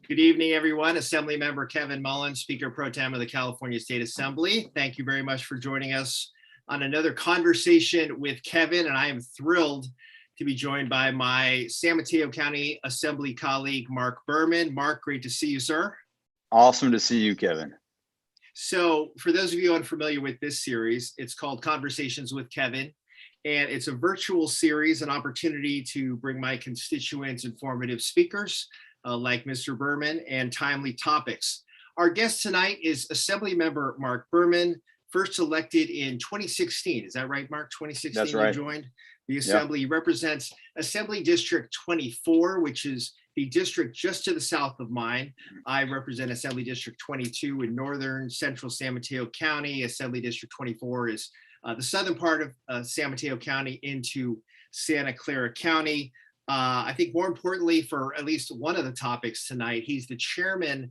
Good evening, everyone. Assemblymember Kevin Mullins, Speaker Pro Tem of the California State Assembly. Thank you very much for joining us on another conversation with Kevin, and I am thrilled to be joined by my San Mateo County Assembly colleague, Mark Berman. Mark, great to see you, sir. Awesome to see you, Kevin. So for those of you unfamiliar with this series, it's called Conversations with Kevin, and it's a virtual series, an opportunity to bring my constituents informative speakers like Mr. Berman and timely topics. Our guest tonight is Assemblymember Mark Berman, first elected in 2016. Is that right, Mark? 2016 That's right. You joined the Assembly. He represents Assembly District 24, which is the district just to the south of mine. I represent Assembly District 22 in northern central San Mateo County. Assembly District 24 is the southern part of San Mateo County into Santa Clara County. I think more importantly, for at least one of the topics tonight, he's the chairperson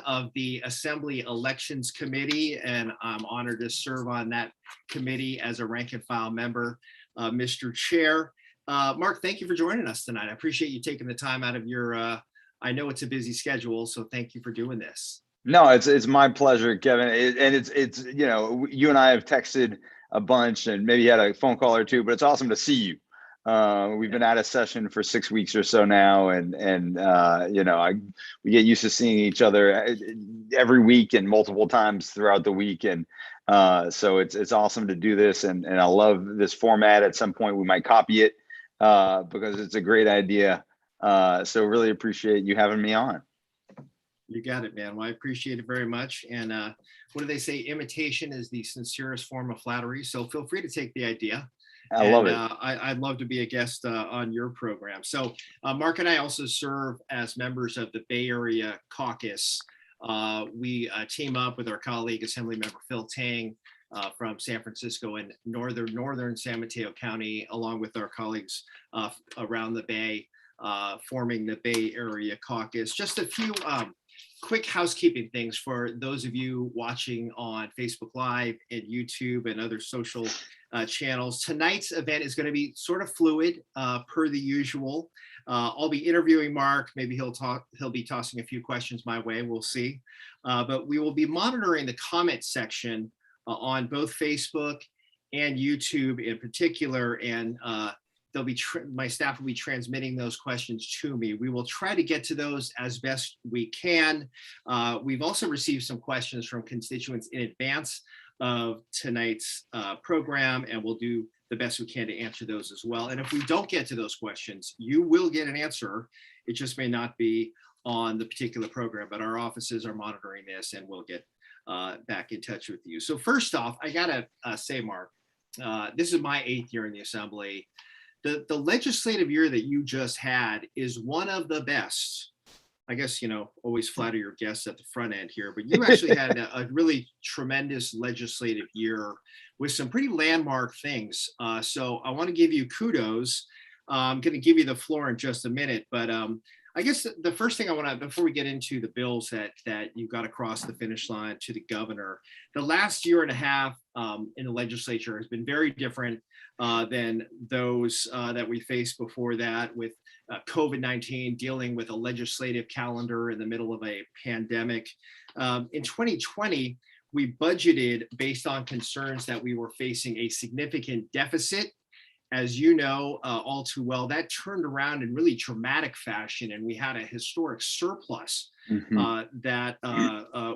of the Assembly Elections Committee, and I'm honored to serve on that committee as a rank and file member. Mr. Chair, Mark, thank you for joining us tonight. I appreciate you taking the time out of your, I know it's a busy schedule, so thank you for doing this. No, it's my pleasure, Kevin. It's you know, you and I have texted a bunch and maybe had a phone call or two, but it's awesome to see you. We've been at a session for 6 weeks or so now, and you know, we get used to seeing each other every week and multiple times throughout the week, and so it's awesome to do this, and I love this format. At some point, we might copy it because it's a great idea. So really appreciate you having me on. You got it, man. Well, I appreciate it very much. And what do they say? Imitation is the sincerest form of flattery. So feel free to take the idea. I love it. I'd love to be a guest on your program. So Mark and I also serve as members of the Bay Area Caucus. We team up with our colleague, Assemblymember Phil Tang from San Francisco and northern San Mateo County, along with our colleagues around the Bay, forming the Bay Area Caucus. Just a few quick housekeeping things for those of you watching on Facebook Live and YouTube and other social channels. Tonight's event is going to be sort of fluid per the usual. I'll be interviewing Mark. Maybe he'll be tossing a few questions my way. We'll see. But we will be monitoring the comment section on both Facebook and YouTube in particular. And my staff will be transmitting those questions to me. We will try to get to those as best we can. We've also received some questions from constituents in advance of tonight's program, and we'll do the best we can to answer those as well. And if we don't get to those questions, you will get an answer. It just may not be on the particular program, but our offices are monitoring this, and we'll get back in touch with you. So first off, I gotta say, Mark, this is my 8th year in the Assembly. The legislative year that you just had is one of the best. I guess, you know, always flatter your guests at the front end here, but you actually had a really tremendous legislative year with some pretty landmark things. So I want to give you kudos. I'm going to give you the floor in just a minute, but I guess the first thing I want to, before we get into the bills that you got across the finish line to the governor, the last year and a half in the legislature has been very different than those that we faced before that, with COVID-19, dealing with a legislative calendar in the middle of a pandemic. In 2020, we budgeted based on concerns that we were facing a significant deficit. As you know all too well, that turned around in really dramatic fashion, and we had a historic surplus that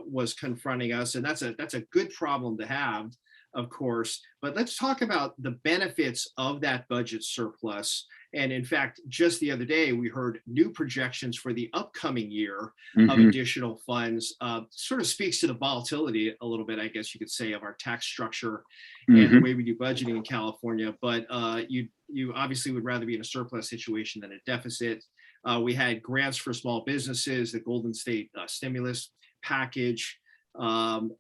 was confronting us, and that's a good problem to have, of course. But let's talk about the benefits of that budget surplus. And in fact, just the other day, we heard new projections for the upcoming year of additional funds. Sort of speaks to the volatility a little bit, I guess you could say, of our tax structure and the way we do budgeting in California. But you obviously would rather be in a surplus situation than a deficit. We had grants for small businesses, the Golden State stimulus package.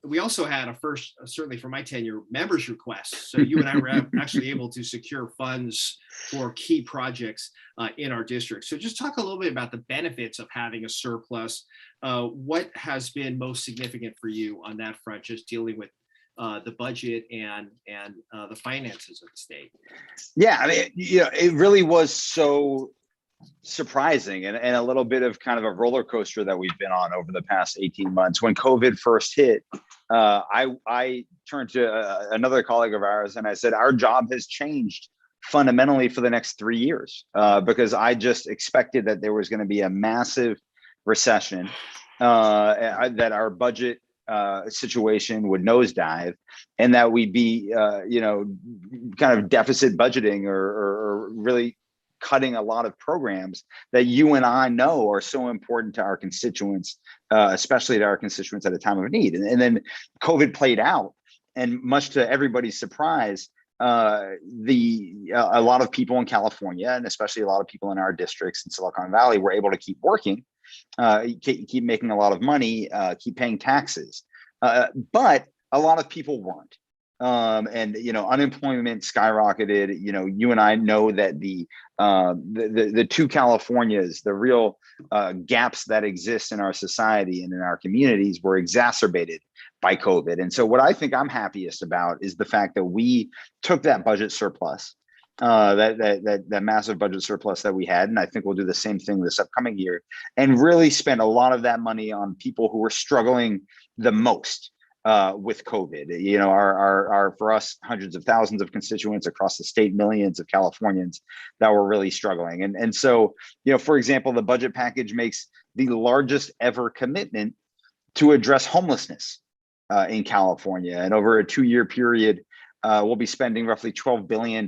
We also had a first, certainly for my tenure, members requests. So you and I were actually able to secure funds for key projects in our district. So just talk a little bit about the benefits of having a surplus. What has been most significant for you on that front, just dealing with the budget and the finances of the state? Yeah, I mean, you know, it really was so surprising and a little bit of kind of a roller coaster that we've been on over the past 18 months. When COVID first hit, I turned to another colleague of ours and I said, our job has changed fundamentally for the next 3 years, because I just expected that there was going to be a massive recession, that our budget situation would nosedive, and that we'd be, kind of deficit budgeting or really cutting a lot of programs that you and I know are so important to our constituents, especially to our constituents at a time of need. And then COVID played out, and much to everybody's surprise, a lot of people in California, and especially a lot of people in our districts in Silicon Valley, were able to keep working, keep making a lot of money, keep paying taxes. But a lot of people weren't. And unemployment skyrocketed. You and I know that the two Californias, the real gaps that exist in our society and in our communities, were exacerbated by COVID. And so what I think I'm happiest about is the fact that we took that budget surplus, that massive budget surplus that we had, and I think we'll do the same thing this upcoming year, and really spend a lot of that money on people who are struggling the most with COVID. Our for us, hundreds of thousands of constituents across the state, millions of Californians that were really struggling. And so, for example, the budget package makes the largest ever commitment to address homelessness in California. And over a 2-year period, we'll be spending roughly $12 billion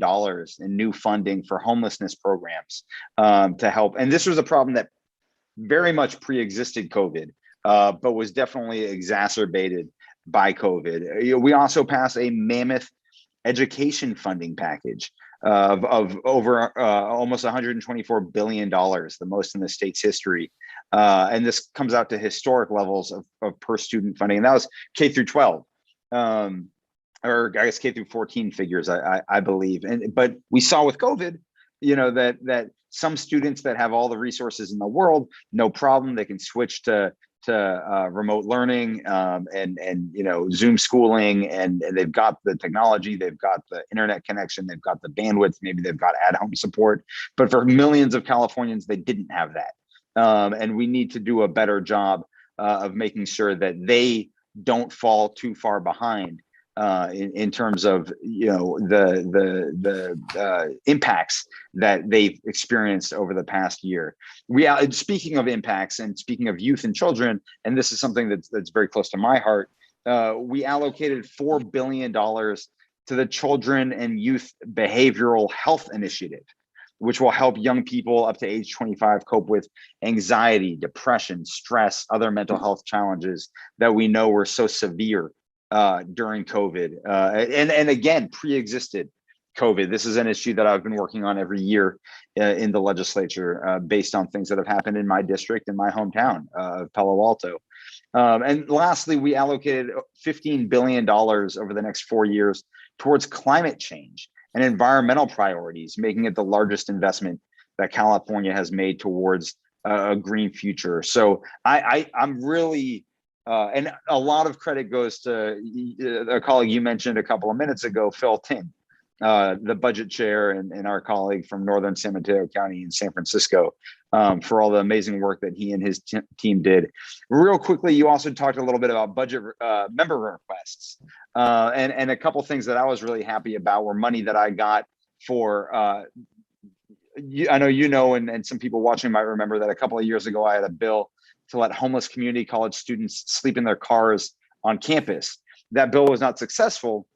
in new funding for homelessness programs to help. And this was a problem that very much pre-existed COVID, but was definitely exacerbated by COVID. We also passed a mammoth education funding package of over almost $124 billion, the most in the state's history. And this comes out to historic levels of per student funding. And that was K through 12, or I guess K through 14 figures, I believe. But we saw with COVID, that some students that have all the resources in the world, no problem, they can switch to remote learning, and Zoom schooling, and they've got the technology, they've got the internet connection, they've got the bandwidth, maybe they've got at-home support. But for millions of Californians, they didn't have that. And we need to do a better job of making sure that they don't fall too far behind in terms of the impacts that they've experienced over the past year. Speaking of impacts and speaking of youth and children, and this is something that's very close to my heart, we allocated $4 billion to the Children and Youth Behavioral Health Initiative, which will help young people up to age 25 cope with anxiety, depression, stress, other mental health challenges that we know were so severe during COVID, and again, pre-existed COVID. This is an issue that I've been working on every year in the legislature, based on things that have happened in my district, in my hometown of Palo Alto. And lastly, we allocated $15 billion over the next 4 years towards climate change and environmental priorities, making it the largest investment that California has made towards a green future. So I'm really and a lot of credit goes to a colleague you mentioned a couple of minutes ago, Phil Ting, the budget chair and our colleague from Northern San Mateo County in San Francisco, for all the amazing work that he and his team did. Real quickly, you also talked a little bit about budget member requests, and a couple things that I was really happy about were money that I got for, I know and some people watching might remember that a couple of years ago, I had a bill to let homeless community college students sleep in their cars on campus. That bill was not successful,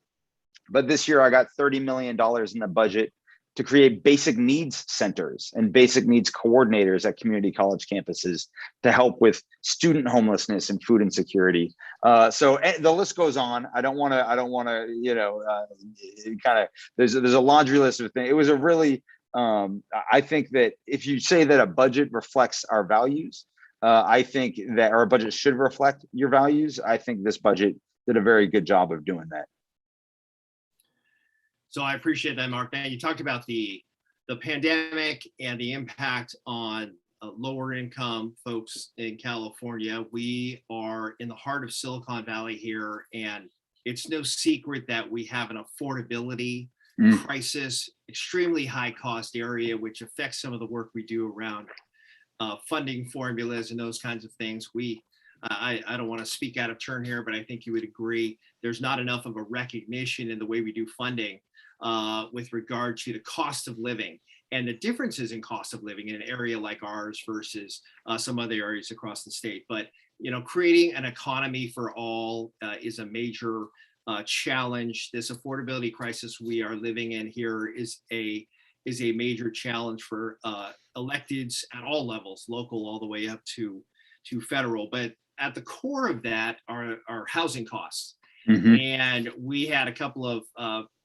but this year I got $30 million in the budget to create basic needs centers and basic needs coordinators at community college campuses to help with student homelessness and food insecurity. So the list goes on. I don't want to, there's a laundry list of things. It was a really, I think that if you say that a budget reflects our values, I think that our budget should reflect your values. I think this budget did a very good job of doing that. So I appreciate that, Mark. Now, you talked about the pandemic and the impact on lower income folks in California. We are in the heart of Silicon Valley here, and it's no secret that we have an affordability crisis, extremely high cost area, which affects some of the work we do around funding formulas and those kinds of things. I don't want to speak out of turn here, but I think you would agree there's not enough of a recognition in the way we do funding with regard to the cost of living and the differences in cost of living in an area like ours versus some other areas across the state. But creating an economy for all is a major challenge. This affordability crisis we are living in here is a major challenge for electeds at all levels, local all the way up to federal. But at the core of that are housing costs. And we had a couple of,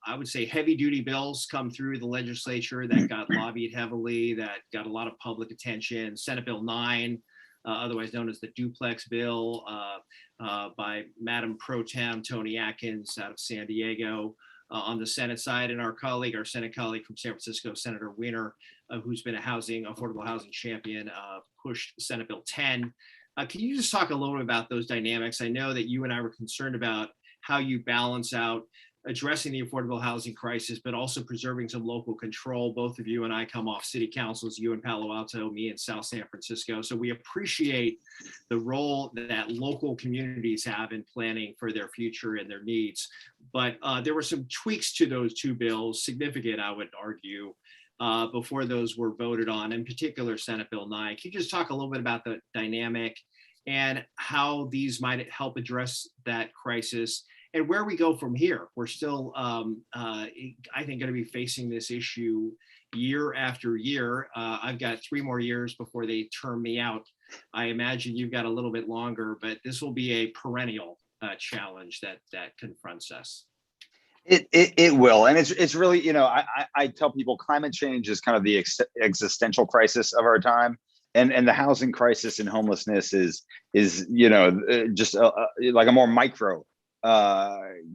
I would say, heavy duty bills come through the legislature that got lobbied heavily, that got a lot of public attention. Senate Bill 9, otherwise known as the duplex bill, by Madam Pro Tem Tony Atkins out of San Diego on the Senate side, and our Senate colleague from San Francisco, Senator Wiener, who's been a affordable housing champion, pushed Senate Bill 10. Can you just talk a little bit about those dynamics? I know that you and I were concerned about how you balance out addressing the affordable housing crisis, but also preserving some local control. Both of you and I come off city councils, you in Palo Alto, me in South San Francisco. So we appreciate the role that local communities have in planning for their future and their needs. But there were some tweaks to those two bills, significant, I would argue, before those were voted on, in particular Senate Bill 9. Can you just talk a little bit about the dynamic and how these might help address that crisis and where we go from here? We're still, I think, going to be facing this issue year after year. I've got 3 more years before they term me out. I imagine you've got a little bit longer, but this will be a perennial challenge that confronts us. It will, and it's really, I tell people climate change is kind of the existential crisis of our time, and the housing crisis and homelessness is just like a more micro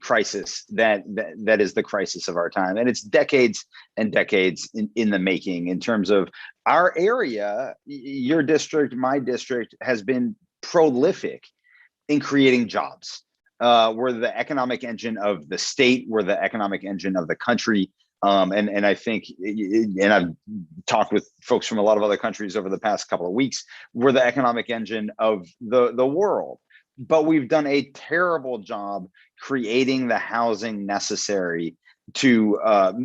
crisis that is the crisis of our time, and it's decades and decades in the making. In terms of our area, your district, my district has been prolific in creating jobs. We're the economic engine of the state. We're the economic engine of the country. And I think, and I've talked with folks from a lot of other countries over the past couple of weeks, we're the economic engine of the world. But we've done a terrible job creating the housing necessary to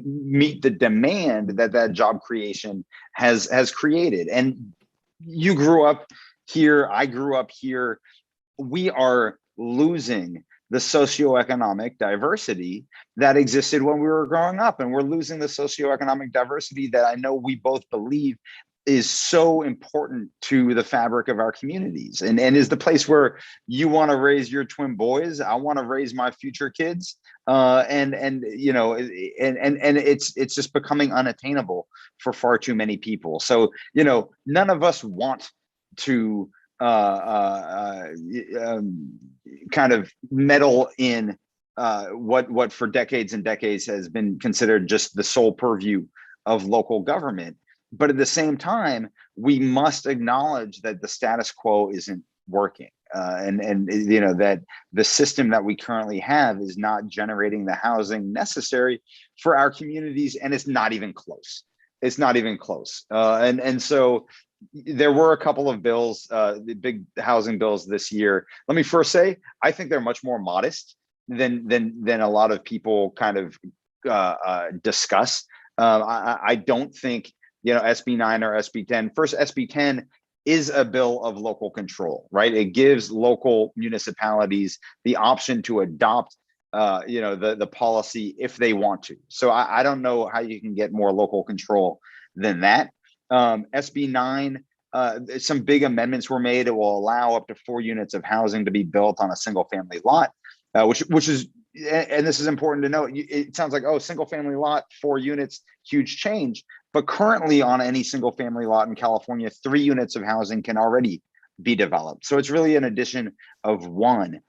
meet the demand that job creation has created. And you grew up here, I grew up here. We are losing the socioeconomic diversity that existed when we were growing up. And we're losing the socioeconomic diversity that I know we both believe is so important to the fabric of our communities, and is the place where you want to raise your twin boys. I want to raise my future kids. And it's just becoming unattainable for far too many people. So, none of us want to kind of meddle in what for decades and decades has been considered just the sole purview of local government. But at the same time, we must acknowledge that the status quo isn't working, and that the system that we currently have is not generating the housing necessary for our communities, and it's not even close. It's not even close. And so there were a couple of bills, the big housing bills this year. Let me first say, I think they're much more modest than a lot of people kind of discuss. I don't think, SB 9 or SB 10. First, SB 10 is a bill of local control, right? It gives local municipalities the option to adopt the policy if they want to. So I don't know how you can get more local control than that. SB 9, some big amendments were made. It will allow up to 4 units of housing to be built on a single family lot, which is, and this is important to note, it sounds like, single family lot, 4 units, huge change. But currently on any single family lot in California, 3 units of housing can already be developed. So it's really an addition of 1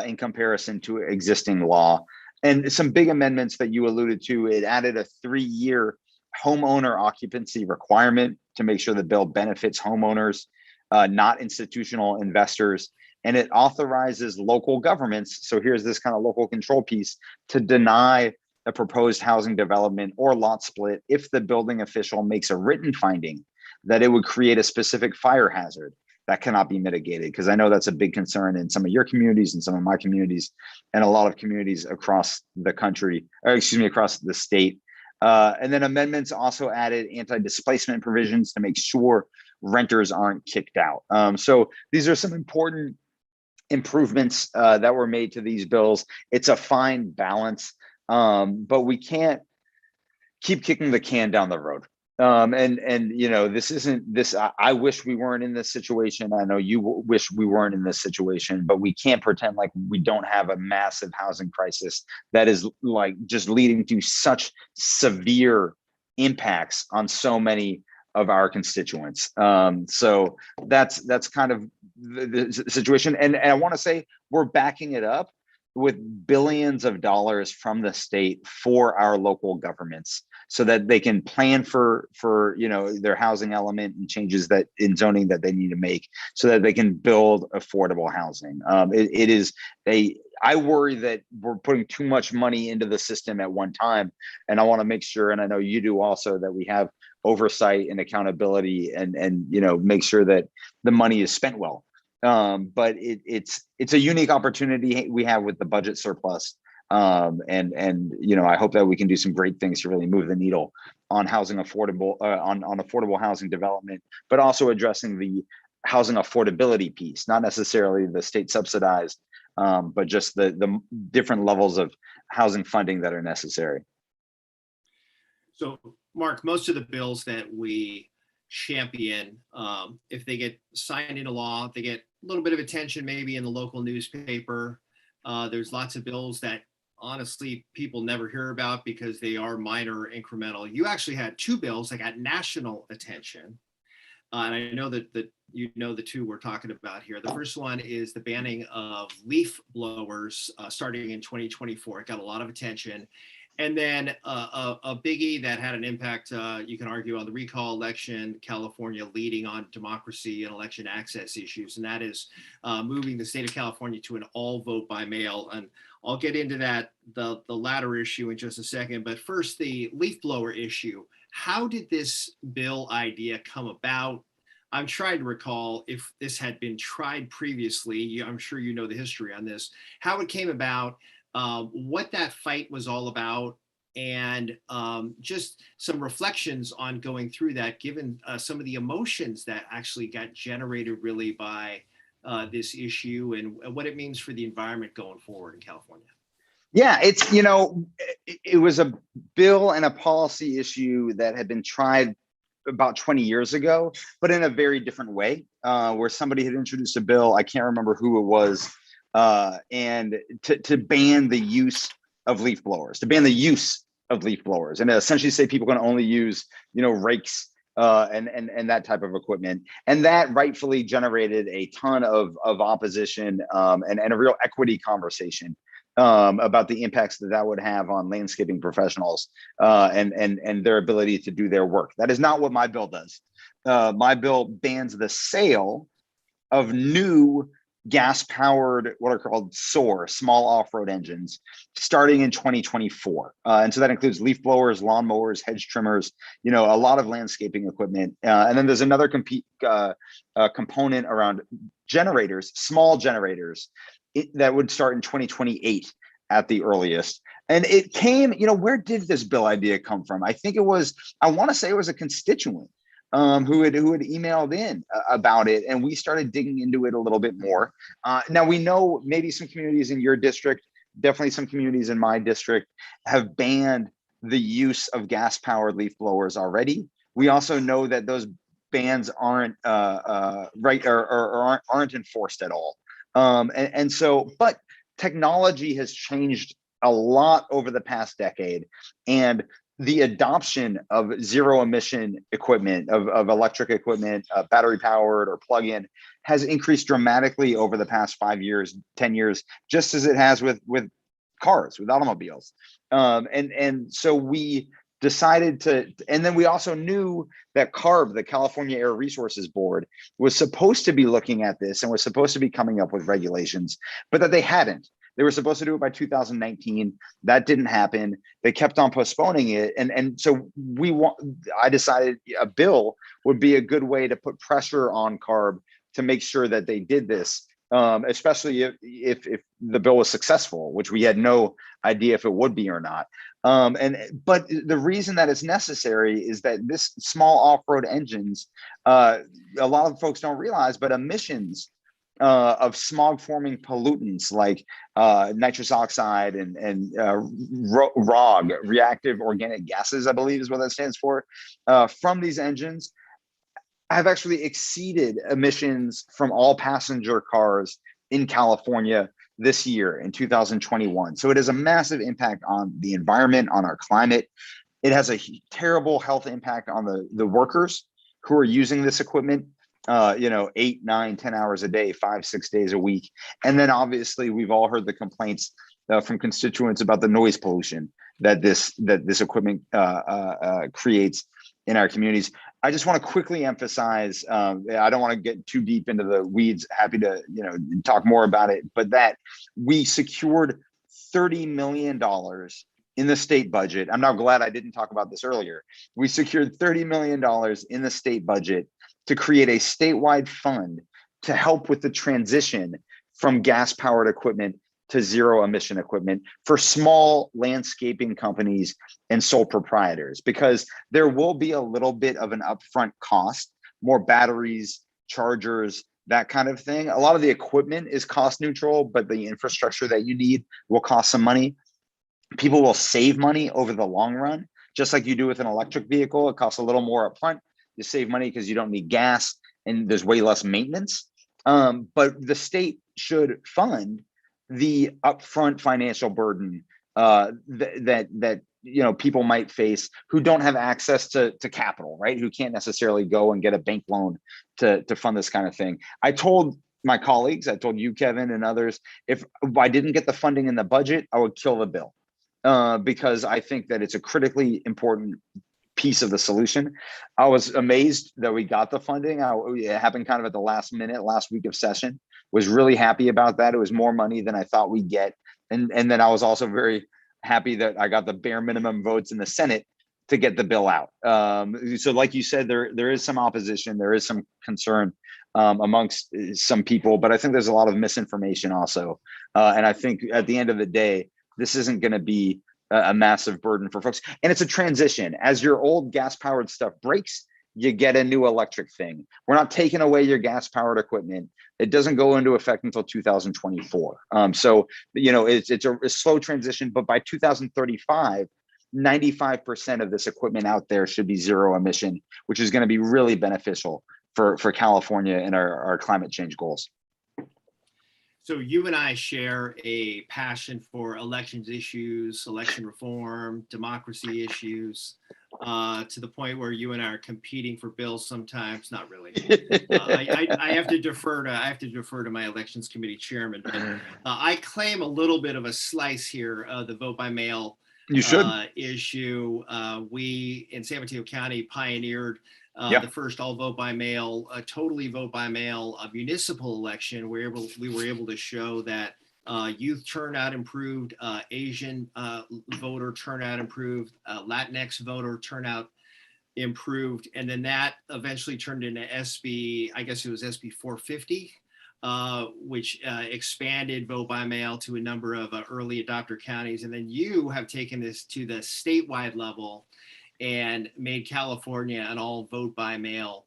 in comparison to existing law. And some big amendments that you alluded to, it added a 3-year homeowner occupancy requirement to make sure the bill benefits homeowners, not institutional investors. And it authorizes local governments, so here's this kind of local control piece, to deny a proposed housing development or lot split if the building official makes a written finding that it would create a specific fire hazard that cannot be mitigated. Because I know that's a big concern in some of your communities and some of my communities and a lot of communities across the country, or excuse me, across the state. And then amendments also added anti-displacement provisions to make sure renters aren't kicked out. So these are some important improvements that were made to these bills. It's a fine balance, but we can't keep kicking the can down the road. And you know, this isn't this. I wish we weren't in this situation. I know you wish we weren't in this situation, but we can't pretend like we don't have a massive housing crisis that is like just leading to such severe impacts on so many of our constituents. So that's kind of the situation. And I want to say we're backing it up with billions of dollars from the state for our local governments so that they can plan for you know, their housing element and changes that in zoning that they need to make so that they can build affordable housing. It is I worry that we're putting too much money into the system at one time. And I want to make sure, and I know you do also, that we have oversight and accountability and you know, make sure that the money is spent well. But it's a unique opportunity we have with the budget surplus. And you know, I hope that we can do some great things to really move the needle on housing affordable, on affordable housing development, but also addressing the housing affordability piece, not necessarily the state subsidized, but just the different levels of housing funding that are necessary. So, Mark, most of the bills that we champion, if they get signed into law, they get a little bit of attention maybe in the local newspaper. There's lots of bills that honestly people never hear about because they are minor, incremental. You actually had two bills that got national attention. And I know that you know the two we're talking about here. The first one is the banning of leaf blowers starting in 2024. It got a lot of attention. And then a biggie that had an impact, you can argue, on the recall election, California leading on democracy and election access issues, and that is moving the state of California to an all vote by mail. And I'll get into that, the latter issue in just a second. But first, the leaf blower issue. How did this bill idea come about? I'm trying to recall if this had been tried previously. I'm sure you know the history on this, how it came about, what that fight was all about, and just some reflections on going through that, given some of the emotions that actually got generated really by this issue and what it means for the environment going forward in California. Yeah, it's, you know, it was a bill and a policy issue that had been tried about 20 years ago, but in a very different way, where somebody had introduced a bill, I can't remember who it was, and to ban the use of leaf blowers, and essentially say people can only use, you know, rakes and that type of equipment. And that rightfully generated a ton of opposition and a real equity conversation about the impacts that would have on landscaping professionals and their ability to do their work. That is not what my bill does. My bill bans the sale of new gas-powered, what are called SOAR, small off-road engines, starting in 2024. And so that includes leaf blowers, lawn mowers, hedge trimmers, you know, a lot of landscaping equipment. And then there's another component around generators, small generators, that would start in 2028 at the earliest. And it came, you know, where did this bill idea come from? I think it was, I want to say it was a constituent who had emailed in about it, and we started digging into it a little bit more. Now we know maybe some communities in your district, definitely some communities in my district, have banned the use of gas-powered leaf blowers already. We also know that those bans aren't right or aren't enforced at all. And so, but technology has changed a lot over the past decade, and the adoption of zero emission equipment, of electric equipment, battery powered or plug-in, has increased dramatically over the past 5 years, 10 years, just as it has with cars, with automobiles. And so we decided to, and then we also knew that CARB, the California Air Resources Board, was supposed to be looking at this and was supposed to be coming up with regulations, but that they hadn't. They were supposed to do it by 2019. That didn't happen. They kept on postponing it. And so I decided a bill would be a good way to put pressure on CARB to make sure that they did this, especially if the bill was successful, which we had no idea if it would be or not. But the reason that it's necessary is that this small off-road engines, a lot of folks don't realize, but emissions of smog-forming pollutants like nitrous oxide and ROG, reactive organic gases, I believe is what that stands for, from these engines have actually exceeded emissions from all passenger cars in California this year in 2021. So it has a massive impact on the environment, on our climate. It has a terrible health impact on the workers who are using this equipment, 8, 9, 10 hours a day, 5, 6 days a week. And then obviously we've all heard the complaints from constituents about the noise pollution that this equipment creates in our communities. I just want to quickly emphasize, I don't want to get too deep into the weeds, happy to talk more about it, but that we secured $30 million in the state budget. I'm now glad I didn't talk about this earlier. We secured $30 million in the state budget to create a statewide fund to help with the transition from gas-powered equipment to zero emission equipment for small landscaping companies and sole proprietors, because there will be a little bit of an upfront cost, more batteries, chargers, that kind of thing. A lot of the equipment is cost neutral, but the infrastructure that you need will cost some money. People will save money over the long run, just like you do with an electric vehicle. It costs a little more upfront. You save money because you don't need gas and there's way less maintenance. But the state should fund the upfront financial burden that people might face who don't have access to capital, right? Who can't necessarily go and get a bank loan to fund this kind of thing. I told my colleagues, I told you, Kevin, and others, if I didn't get the funding in the budget, I would kill the bill because I think that it's a critically important piece of the solution. I was amazed that we got the funding. It happened kind of at the last minute, last week of session. Was really happy about that. It was more money than I thought we'd get. And then I was also very happy that I got the bare minimum votes in the Senate to get the bill out. So like you said, there is some opposition. There is some concern amongst some people, but I think there's a lot of misinformation also. And I think at the end of the day, this isn't going to be a massive burden for folks. And it's a transition. As your old gas-powered stuff breaks, you get a new electric thing. We're not taking away your gas-powered equipment. It doesn't go into effect until 2024. So, it's a slow transition, but by 2035, 95% of this equipment out there should be zero emission, which is going to be really beneficial for California and our climate change goals. So you and I share a passion for elections issues, election reform, democracy issues, to the point where you and I are competing for bills sometimes. Not really. I have to defer to my elections committee chairman. But I claim a little bit of a slice here of the vote by mail issue. We in San Mateo County pioneered the first all vote by mail, totally vote by mail municipal election. We were able to show that youth turnout improved, Asian voter turnout improved, Latinx voter turnout improved, and then that eventually turned into SB 450, which expanded vote by mail to a number of early adopter counties. And then you have taken this to the statewide level and made California an all vote by mail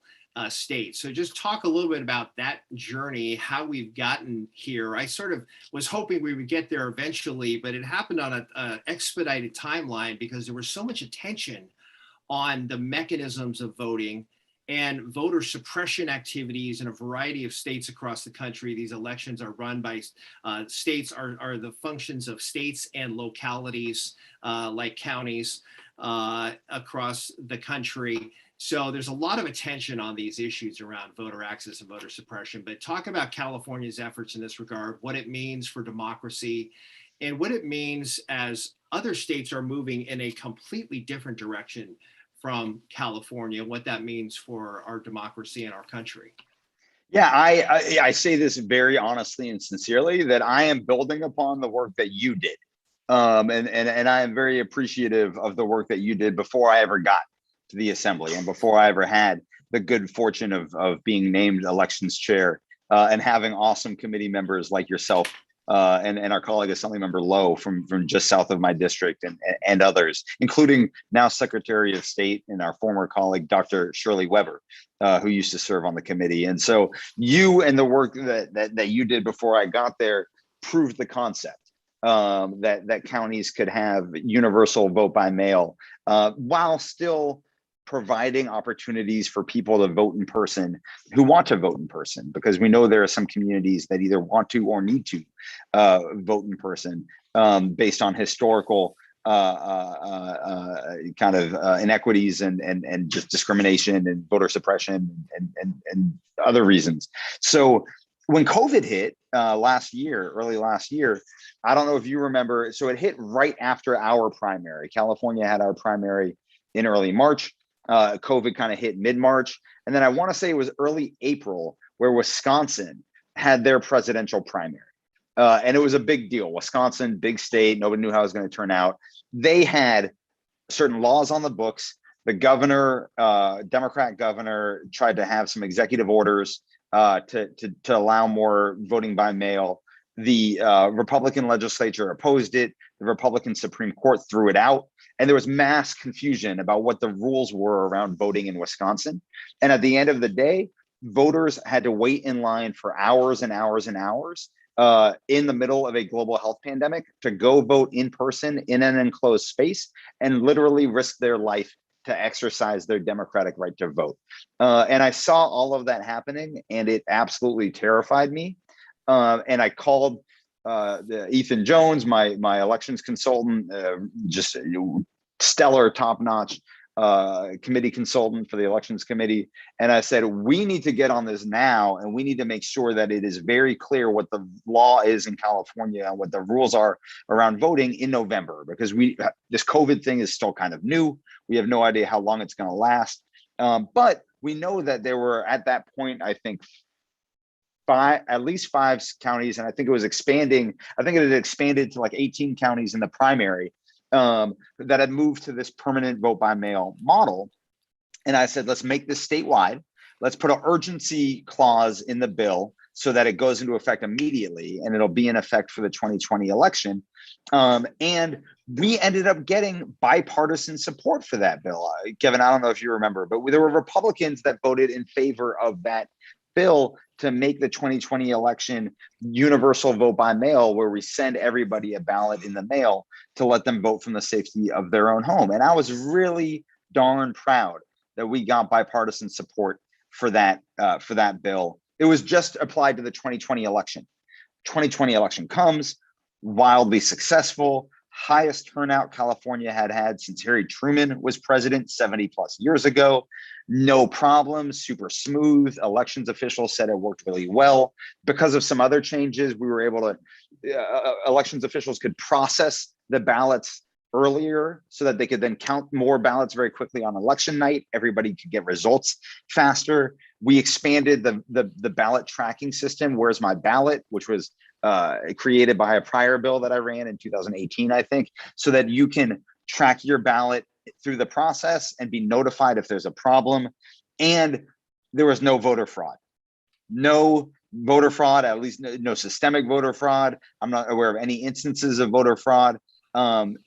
state. So just talk a little bit about that journey, how we've gotten here. I sort of was hoping we would get there eventually, but it happened on an expedited timeline because there was so much attention on the mechanisms of voting and voter suppression activities in a variety of states across the country. These elections are run by states, are the functions of states and localities like counties across the country. So there's a lot of attention on these issues around voter access and voter suppression. But talk about California's efforts in this regard, what it means for democracy, and what it means as other states are moving in a completely different direction from California, what that means for our democracy and our country. Yeah, I say this very honestly and sincerely that I am building upon the work that you did. And I am very appreciative of the work that you did before I ever got to the assembly and before I ever had the good fortune of being named elections chair and having awesome committee members like yourself and our colleague Assembly Member Lowe from just south of my district and others, including now Secretary of State and our former colleague, Dr. Shirley Weber, who used to serve on the committee. And so you and the work that you did before I got there proved the concept that counties could have universal vote by mail while still providing opportunities for people to vote in person who want to vote in person, because we know there are some communities that either want to or need to vote in person based on historical kind of inequities and just discrimination and voter suppression and other reasons. So when COVID hit early last year, I don't know if you remember, so it hit right after our primary. California had our primary in early March. COVID kind of hit mid-March. And then I want to say it was early April where Wisconsin had their presidential primary. And it was a big deal. Wisconsin, big state, nobody knew how it was going to turn out. They had certain laws on the books. The governor, Democrat governor, tried to have some executive orders to allow more voting by mail. The Republican legislature opposed it. The Republican Supreme Court threw it out. And there was mass confusion about what the rules were around voting in Wisconsin. And at the end of the day, voters had to wait in line for hours and hours and hours in the middle of a global health pandemic to go vote in person in an enclosed space and literally risk their life to exercise their democratic right to vote. And I saw all of that happening, and it absolutely terrified me. And I called Ethan Jones, my elections consultant, just stellar, top-notch committee consultant for the elections committee. And I said, we need to get on this now, and we need to make sure that it is very clear what the law is in California and what the rules are around voting in November, because this COVID thing is still kind of new. We have no idea how long it's going to last. But we know that there were, at that point, I think, at least 5 counties, and I think it was expanding. I think it had expanded to like 18 counties in the primary that had moved to this permanent vote by mail model. And I said, let's make this statewide. Let's put an urgency clause in the bill so that it goes into effect immediately, and it'll be in effect for the 2020 election. And we ended up getting bipartisan support for that bill. Kevin, I don't know if you remember, but there were Republicans that voted in favor of that bill to make the 2020 election universal vote by mail, where we send everybody a ballot in the mail to let them vote from the safety of their own home. And I was really darn proud that we got bipartisan support for that bill. It was just applied to the 2020 election. 2020 election comes, wildly successful, highest turnout California had since Harry Truman was president 70 plus years ago. No problems, super smooth. Elections officials said it worked really well. Because of some other changes, we were able to, elections officials could process the ballots earlier so that they could then count more ballots very quickly on election night. Everybody could get results faster. We expanded the ballot tracking system, Where's My Ballot, which was created by a prior bill that I ran in 2018, I think, so that you can track your ballot through the process and be notified if there's a problem. And there was no voter fraud. No voter fraud, at least no systemic voter fraud. I'm not aware of any instances of voter fraud. And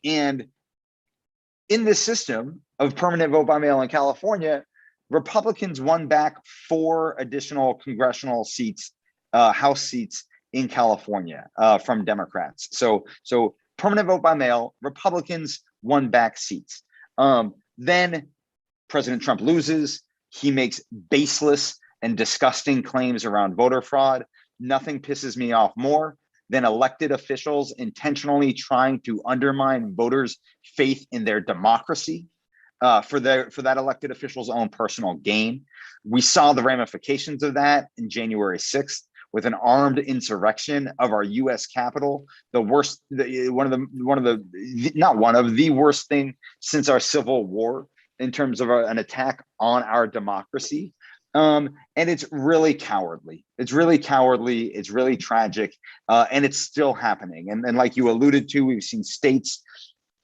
in this system of permanent vote by mail in California, Republicans won back 4 additional congressional seats, House seats in California from Democrats. So permanent vote by mail, Republicans won back seats. Then President Trump loses. He makes baseless and disgusting claims around voter fraud. Nothing pisses me off more than elected officials intentionally trying to undermine voters' faith in their democracy for that elected official's own personal gain. We saw the ramifications of that in January 6th with an armed insurrection of our U.S. Capitol, the worst, the worst thing since our Civil War in terms of an attack on our democracy. And it's really cowardly. It's really cowardly. It's really tragic. And it's still happening. And like you alluded to, we've seen states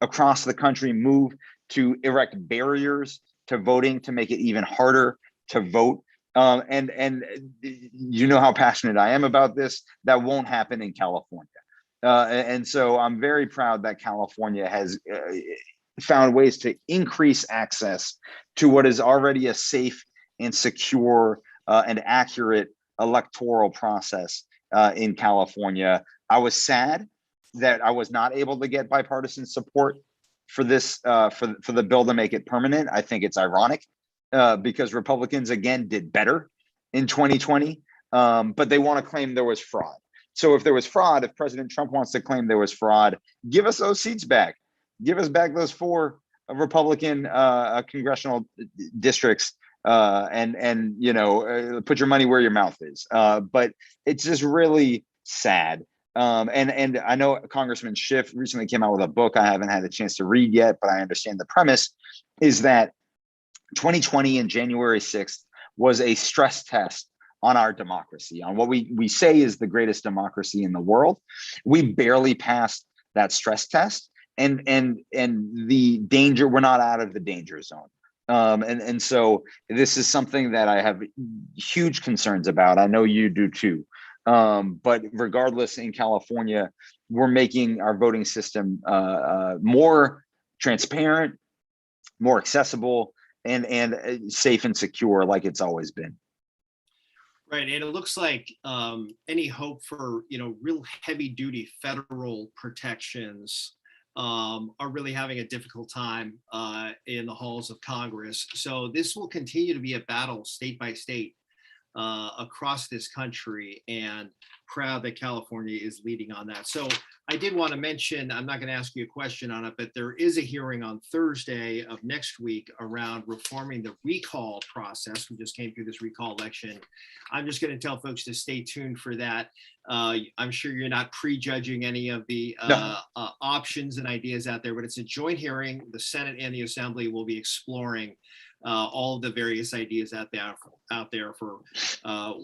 across the country move to erect barriers to voting to make it even harder to vote. And you know how passionate I am about this. That won't happen in California. And so I'm very proud that California has found ways to increase access to what is already a safe and secure and accurate electoral process in California. I was sad that I was not able to get bipartisan support for this, for the bill to make it permanent. I think it's ironic because Republicans, again, did better in 2020, but they want to claim there was fraud. So if there was fraud, if President Trump wants to claim there was fraud, give us those seats back. Give us back those 4 Republican congressional districts and you know, put your money where your mouth is. But it's just really sad. And I know Congressman Schiff recently came out with a book I haven't had a chance to read yet, but I understand the premise is that 2020 and January 6th was a stress test on our democracy, on what we say is the greatest democracy in the world. We barely passed that stress test, and the danger, we're not out of the danger zone. And so this is something that I have huge concerns about. I know you do too. But regardless, in California, we're making our voting system more transparent, more accessible, and safe and secure, like it's always been. Right, and it looks like any hope for, you know, real heavy duty federal protections are really having a difficult time in the halls of Congress. So this will continue to be a battle state by state across this country, and proud that California is leading on that. So I did want to mention, I'm not going to ask you a question on it, but there is a hearing on Thursday of next week around reforming the recall process. We just came through this recall election. I'm just going to tell folks to stay tuned for that. I'm sure you're not prejudging any of the options and ideas out there, but it's a joint hearing. The Senate and the Assembly will be exploring all of the various ideas out there for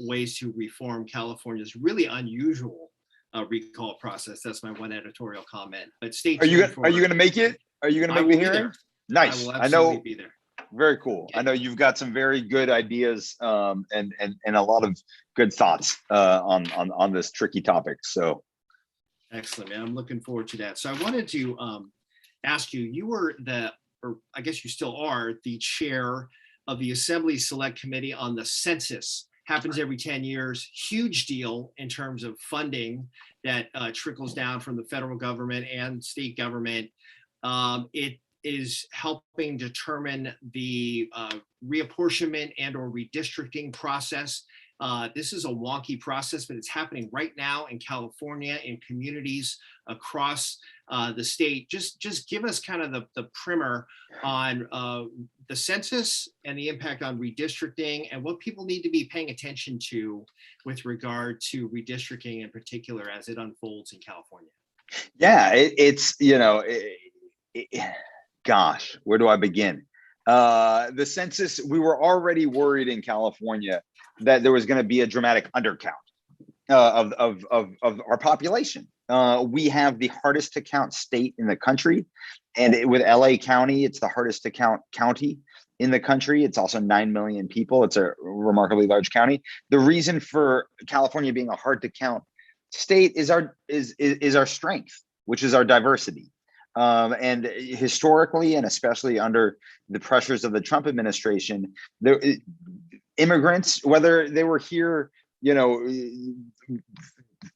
ways to reform California's really unusual recall process. That's my one editorial comment. But stay tuned. Are you going to make it? Are you going to make the hearing? Nice. I will absolutely be there. Very cool. Okay. I know you've got some very good ideas and a lot of good thoughts on this tricky topic. So excellent, man. I'm looking forward to that. So I wanted to ask you, you were or I guess you still are, the chair of the Assembly Select Committee on the Census. Happens every 10 years, huge deal in terms of funding that trickles down from the federal government and state government. It is helping determine the reapportionment and or redistricting process. This is a wonky process, but it's happening right now in California, in communities across the state. Just give us kind of the primer on the census and the impact on redistricting and what people need to be paying attention to with regard to redistricting in particular as it unfolds in California. Yeah, it's, you know, gosh, where do I begin? The census, we were already worried in California that there was going to be a dramatic undercount of our population. We have the hardest to count state in the country, and with LA County, it's the hardest to count county in the country. It's also 9 million people. It's a remarkably large county. The reason for California being a hard to count state is our strength, which is our diversity. And historically, and especially under the pressures of the Trump administration, immigrants, whether they were here, you know,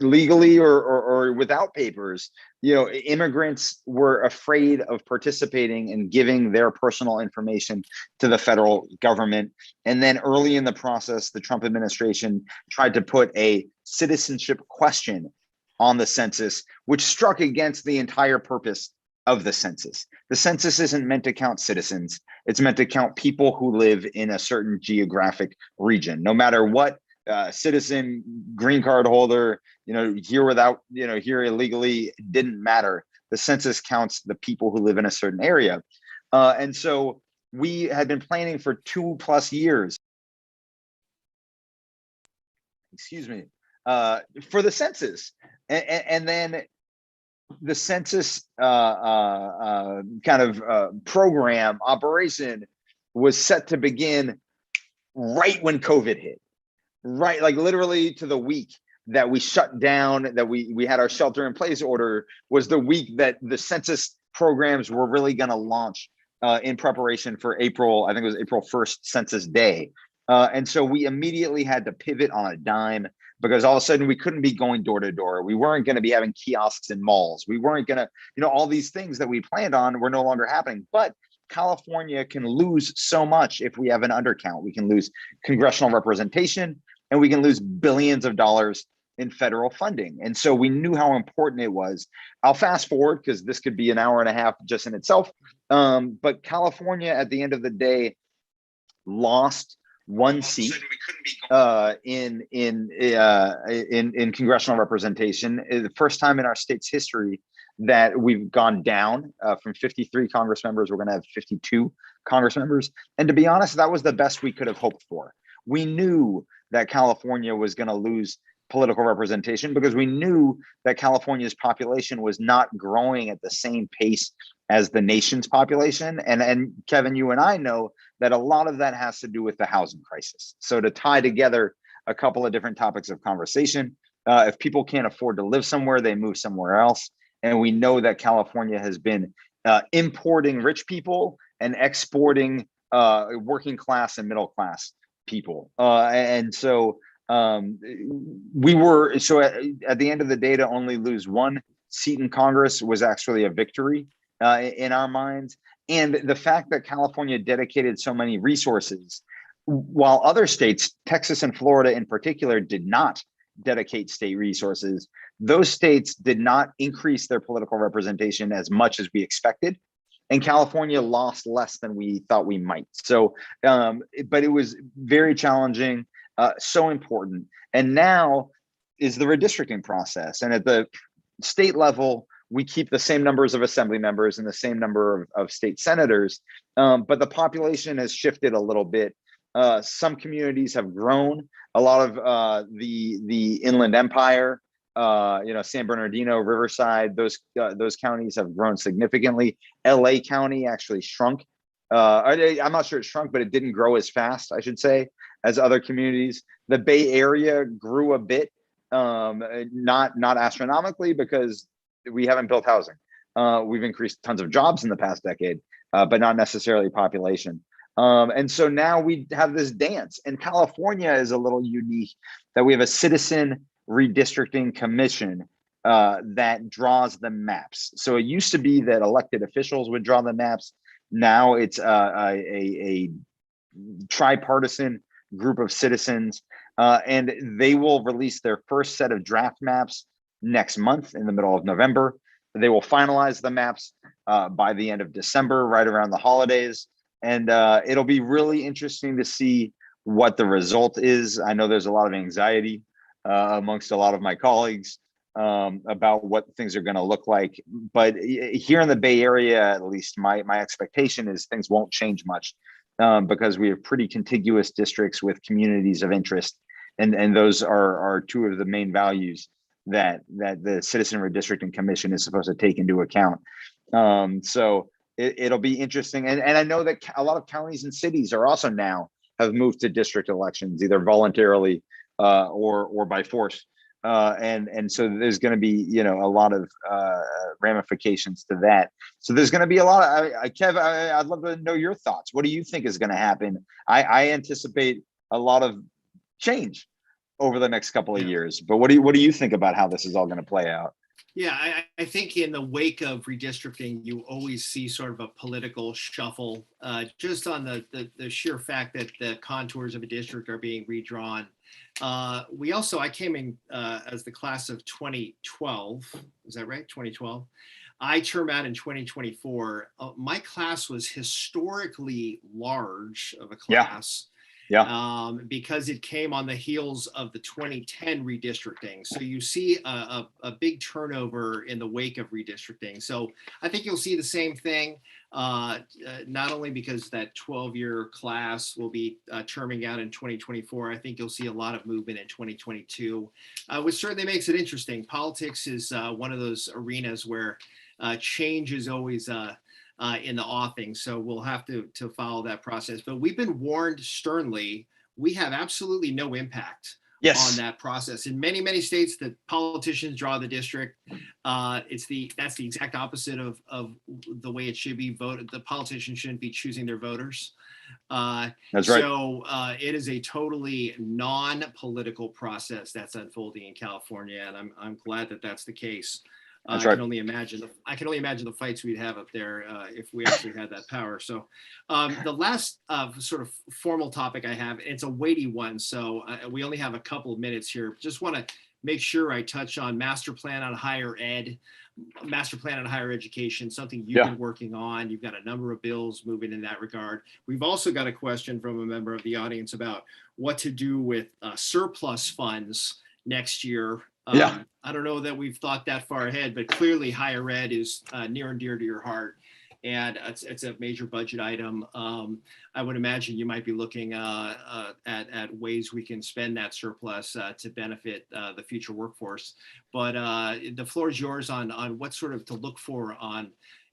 legally or without papers, you know, immigrants were afraid of participating and giving their personal information to the federal government. And then early in the process, the Trump administration tried to put a citizenship question on the census, which struck against the entire purpose of the census. The census isn't meant to count citizens. It's meant to count people who live in a certain geographic region, no matter what citizen, green card holder, you know, here without, you know, here illegally, didn't matter. The census counts the people who live in a certain area. And so we had been planning for 2+ years excuse me, for the census. And then the census program operation was set to begin right when COVID hit, right, like literally to the week that we shut down, that we had our shelter in place order, was the week that the census programs were really going to launch in preparation for April. I think it was April 1st, Census Day. And so we immediately had to pivot on a dime, because all of a sudden we couldn't be going door to door. We weren't going to be having kiosks in malls. We weren't going to, all these things that we planned on were no longer happening. But California can lose so much if we have an undercount. We can lose congressional representation, and we can lose billions of dollars in federal funding. And so we knew how important it was. I'll fast forward because this could be an hour and a half just in itself. But California, at the end of the day, lost one seat in congressional representation. The first time in our state's history that we've gone down from 53 Congress members. We're going to have 52 Congress members. And to be honest, that was the best we could have hoped for. We knew that California was going to lose political representation because we knew that California's population was not growing at the same pace as the nation's population. And Kevin, you and I know that a lot of that has to do with the housing crisis. So to tie together a couple of different topics of conversation, if people can't afford to live somewhere, they move somewhere else. And we know that California has been importing rich people and exporting working class and middle class people. And so we were, so at the end of the day, to only lose one seat in Congress was actually a victory in our minds. And the fact that California dedicated so many resources, while other states, Texas and Florida in particular, did not dedicate state resources, those states did not increase their political representation as much as we expected. And California lost less than we thought we might. So, but it was very challenging, so important. And now is the redistricting process. And at the state level, we keep the same numbers of assembly members and the same number of state senators, but the population has shifted a little bit. Some communities have grown. A lot of the Inland Empire, San Bernardino, Riverside, those counties have grown significantly. LA County actually shrunk. I'm not sure it shrunk, but it didn't grow as fast, I should say, as other communities. The Bay Area grew a bit, not astronomically, because we haven't built housing. We've increased tons of jobs in the past decade, but not necessarily population. And so now we have this dance. And California is a little unique that we have a citizen redistricting commission that draws the maps. So it used to be that elected officials would draw the maps. Now it's a tripartisan group of citizens, and they will release their first set of draft maps next month in the middle of November. They will finalize the maps by the end of December, right around the holidays. And it'll be really interesting to see what the result is. I know there's a lot of anxiety amongst a lot of my colleagues about what things are going to look like. But here in the Bay Area, at least, my expectation is things won't change much because we have pretty contiguous districts with communities of interest. And those are two of the main values that the Citizen Redistricting Commission is supposed to take into account. So it'll be interesting. And I know that a lot of counties and cities are also now have moved to district elections, either voluntarily or by force. And so there's going to be, a lot of ramifications to that. So there's going to be a lot of, Kev, I'd love to know your thoughts. What do you think is going to happen? I anticipate a lot of change over the next couple of years, but what do you think about how this is all going to play out? Yeah, I think in the wake of redistricting, you always see sort of a political shuffle, just on the sheer fact that the contours of a district are being redrawn. I came in as the class of 2012. Is that right? 2012. I term out in 2024. My class was historically large of a class. because it came on the heels of the 2010 redistricting. So you see a big turnover in the wake of redistricting. So I think you'll see the same thing, not only because that 12-year class will be terming out in 2024. I think you'll see a lot of movement in 2022, which certainly makes it interesting. Politics is one of those arenas where change is always in the offing. So we'll have to follow that process. But we've been warned sternly, we have absolutely no impact on that process. In many, many states, the politicians draw the district. That's the exact opposite of the way it should be voted. The politicians shouldn't be choosing their voters. That's right. So it is a totally non-political process that's unfolding in California, and I'm glad that that's the case. I can only imagine the fights we'd have up there if we actually had that power. So the last sort of formal topic I have, it's a weighty one, so we only have a couple of minutes here. Just want to make sure I touch on master plan on higher ed, master plan on higher education, something you've been working on. You've got a number of bills moving in that regard. We've also got a question from a member of the audience about what to do with surplus funds next year. I don't know that we've thought that far ahead, but clearly higher ed is near and dear to your heart, and it's a major budget item. I would imagine you might be looking at ways we can spend that surplus to benefit the future workforce. But the floor is yours on what sort of to look for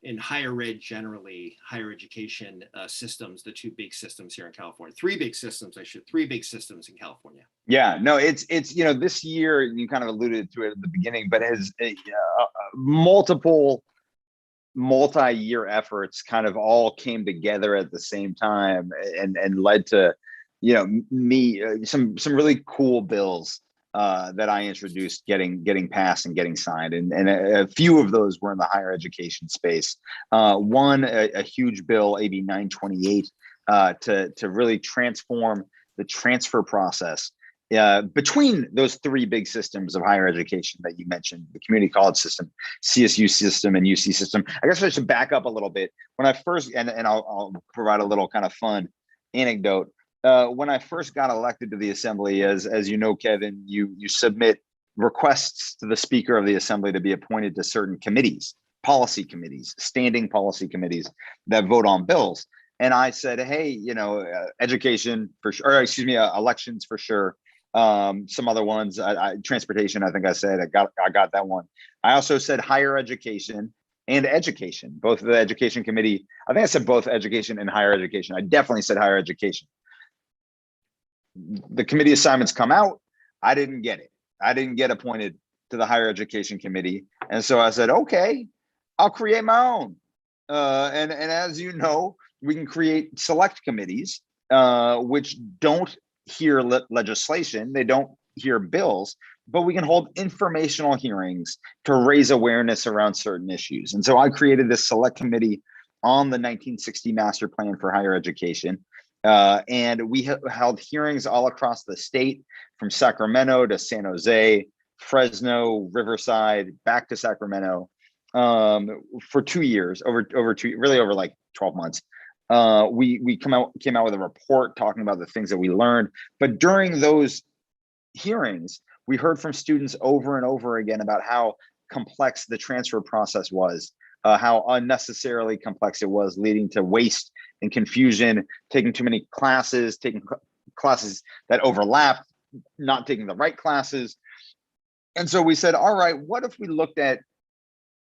in higher ed generally, higher education systems, the two big systems here in California, three big systems in California. Yeah, no, it's this year, you kind of alluded to it at the beginning, but has multiple multi-year efforts kind of all came together at the same time and led to some really cool bills that I introduced getting passed and getting signed, and a few of those were in the higher education space. One, a huge bill, AB 928, to really transform the transfer process between those three big systems of higher education that you mentioned: the community college system, CSU system, and UC system. I guess I should back up a little bit. When I first, and I'll provide a little kind of fun anecdote. When I first got elected to the assembly, as you know, Kevin, you submit requests to the Speaker of the Assembly to be appointed to certain committees, policy committees, standing policy committees that vote on bills. And I said, hey, education for sure, or excuse me, elections for sure. Some other ones, transportation, I think I said, I got that one. I also said higher education and education, both of the education committee. I think I said both education and higher education. I definitely said higher education. The committee assignments come out. I didn't get it. I didn't get appointed to the higher education committee. And so I said, okay, I'll create my own. And as you know, we can create select committees, which don't hear legislation. They don't hear bills, but we can hold informational hearings to raise awareness around certain issues. And so I created this select committee on the 1960 Master Plan for Higher Education. And we held hearings all across the state, from Sacramento to San Jose, Fresno, Riverside, back to Sacramento, for 2 years, over like 12 months. We came out with a report talking about the things that we learned. But during those hearings, we heard from students over and over again about how complex the transfer process was, how unnecessarily complex it was, leading to waste and confusion, taking too many classes, taking classes that overlapped, not taking the right classes. And so we said, all right, what if we looked at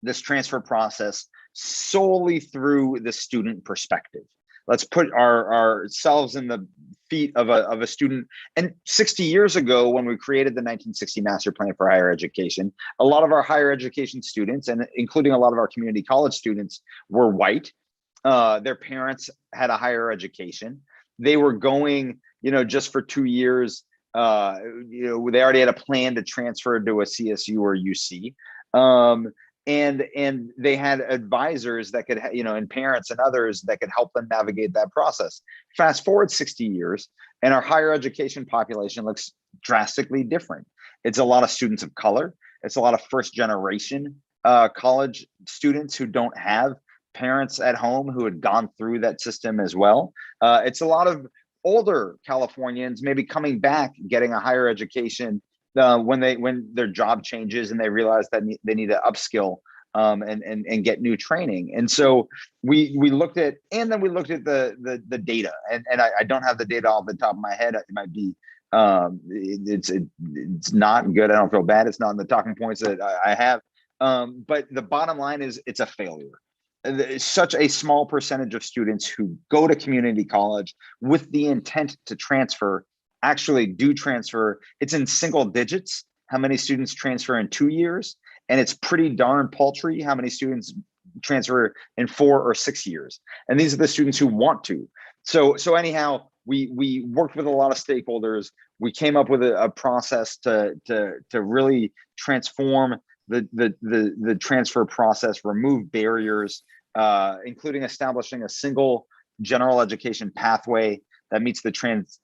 this transfer process solely through the student perspective? Let's put ourselves in the feet of a student. And 60 years ago, when we created the 1960 Master Plan for Higher Education, a lot of our higher education students, and including a lot of our community college students, were white. Their parents had a higher education. They were going, just for 2 years. They already had a plan to transfer to a CSU or UC. And they had advisors that could, and parents and others that could help them navigate that process. Fast forward 60 years, and our higher education population looks drastically different. It's a lot of students of color. It's a lot of first generation college students who don't have parents at home who had gone through that system as well. It's a lot of older Californians maybe coming back, getting a higher education when their job changes and they realize that they need to upskill and get new training. And so we looked at, and then we looked at the data, and I don't have the data off the top of my head. It might be it's not good. I don't feel bad. It's not in the talking points that I have. But the bottom line is it's a failure. It's such a small percentage of students who go to community college with the intent to transfer actually do transfer. It's in single digits how many students transfer in 2 years, and it's pretty darn paltry how many students transfer in 4 or 6 years. And these are the students who want to. So anyhow, we worked with a lot of stakeholders. We came up with a process to really transform the transfer process, remove barriers, including establishing a single general education pathway that meets the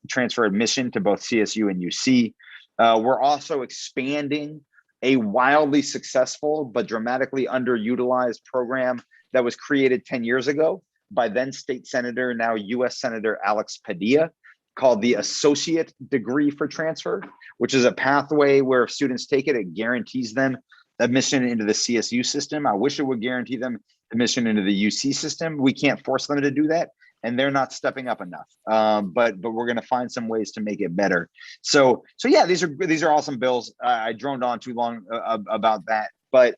transfer admission to both CSU and UC. We're also expanding a wildly successful but dramatically underutilized program that was created 10 years ago by then state senator, now US Senator Alex Padilla, called the Associate Degree for Transfer, which is a pathway where if students take it, it guarantees them admission into the CSU system. I wish it would guarantee them admission into the UC system. We can't force them to do that, and they're not stepping up enough. But we're going to find some ways to make it better. So yeah, these are awesome bills. I droned on too long about that, but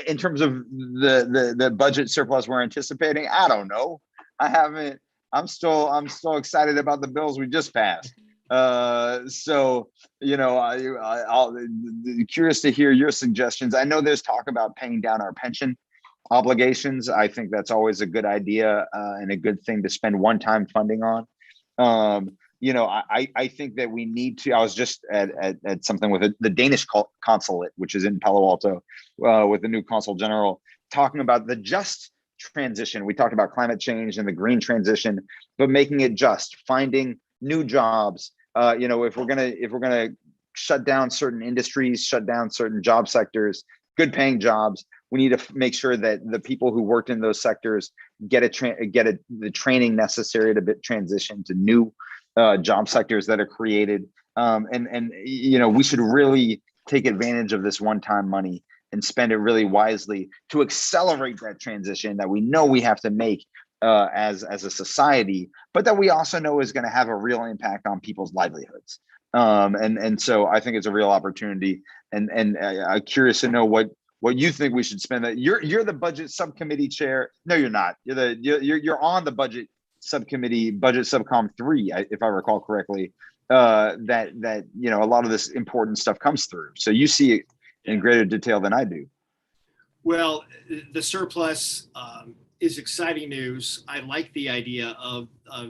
in terms of the budget surplus we're anticipating, I don't know. I haven't. I'm still excited about the bills we just passed. So I'll curious to hear your suggestions. I know there's talk about paying down our pension obligations. I think that's always a good idea and a good thing to spend one-time funding on. I think that we need to. I was just at something with the Danish consulate, which is in Palo Alto, with the new consul general, talking about the just transition. We talked about climate change and the green transition, but making it just, finding new jobs. If we're gonna shut down certain industries, shut down certain job sectors, good paying jobs, we need to make sure that the people who worked in those sectors get the training necessary to transition to new job sectors that are created. We should really take advantage of this one-time money and spend it really wisely to accelerate that transition that we know we have to make as a society, but that we also know is going to have a real impact on people's livelihoods. So I think it's a real opportunity, and I'm curious to know what you think we should spend. That you're the budget subcommittee chair. No, you're not. You're on the budget subcommittee, budget subcom 3, if I recall correctly. That a lot of this important stuff comes through. So you see it in greater detail than I do. Well, the surplus is exciting news. I like the idea of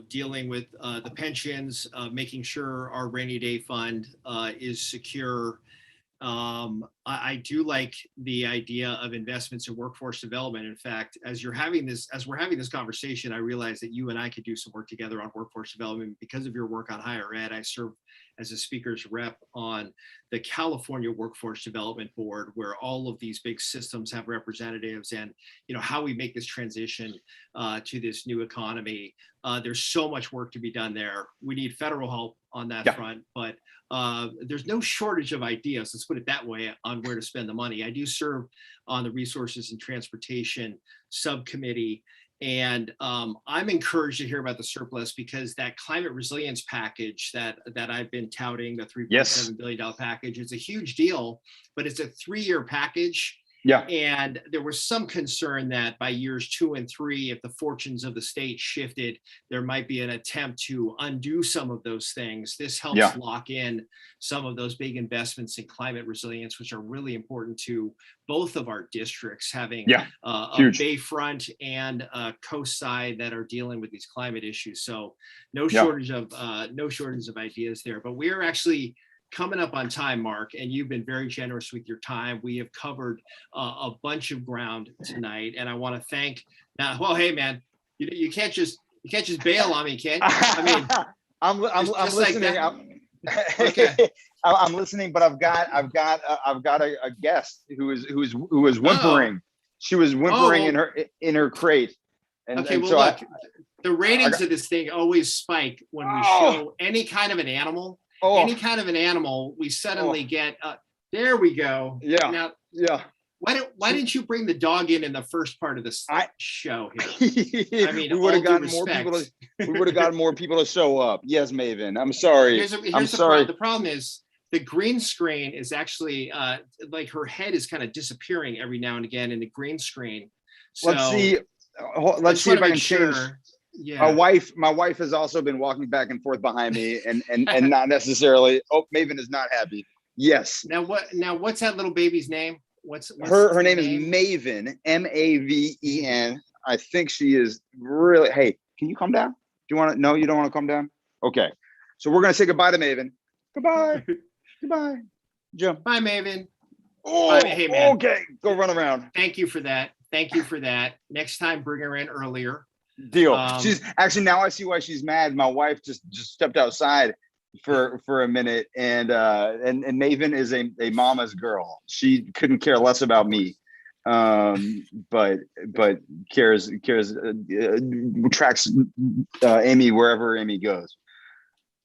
dealing with the pensions, making sure our rainy day fund is secure. I do like the idea of investments in workforce development. In fact, as we're having this conversation, I realize that you and I could do some work together on workforce development because of your work on higher ed. I serve as a speaker's rep on the California Workforce Development Board, where all of these big systems have representatives, and how we make this transition to this new economy. There's so much work to be done there. We need federal help on that front, but there's no shortage of ideas, let's put it that way, on where to spend the money. I do serve on the Resources and Transportation Subcommittee, and I'm encouraged to hear about the surplus because that climate resilience package that I've been touting, the $3.7 billion package, is a huge deal, but it's a 3-year package. Yeah. And there was some concern that by years 2 and 3, if the fortunes of the state shifted, there might be an attempt to undo some of those things. This helps lock in some of those big investments in climate resilience, which are really important to both of our districts, having a bayfront and a coast side that are dealing with these climate issues. So no shortage of ideas there. But we're actually coming up on time, Mark, and you've been very generous with your time. We have covered a bunch of ground tonight, and I want to thank. Now, well, hey, man, you can't just bail on me, can you? I mean, I'm listening. Like okay. I'm listening, but I've got a guest who was whimpering. She was whimpering in her crate, and okay. Well, so look. The ratings of this thing always spike when we Oh. show any kind of an animal. Oh, Any kind of an animal, we suddenly get. There we go. Yeah. Now, yeah. why didn't you bring the dog in the first part of this show here? I mean, we would have all due gotten more people. respect. We would have gotten more people to show up. Yes, Maven. I'm sorry. Here's I'm sorry. The problem is the green screen is actually like her head is kind of disappearing every now and again in the green screen. So Let's see. Let's see if I can change. Yeah. My wife has also been walking back and forth behind me, and not necessarily. Oh, Maven is not happy. Yes. Now what's that little baby's name? What's her name is Maven, Maven. I think she is really. Hey, can you come down? Do you want to? No, you don't want to come down. Okay. So we're gonna say goodbye to Maven. Goodbye. Goodbye. Jim. Bye, Maven. Oh, hey, man. Okay. Go run around. Thank you for that. Next time, bring her in earlier. Deal. She's actually, now I see why she's mad. My wife just stepped outside for a minute, and Maven is a mama's girl. She couldn't care less about me, but cares tracks Amy wherever Amy goes.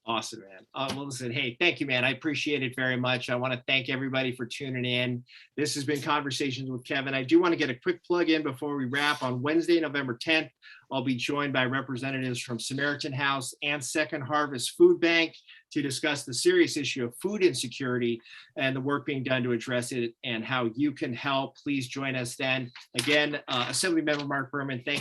Awesome, man. Well, listen, hey, thank you, man. I appreciate it very much. I want to thank everybody for tuning in. This has been Conversations with Kevin. I do want to get a quick plug in before we wrap. On Wednesday, November 10th, I'll be joined by representatives from Samaritan House and Second Harvest Food Bank to discuss the serious issue of food insecurity and the work being done to address it and how you can help. Please join us then. Again, Assemblymember Mark Berman, thank you.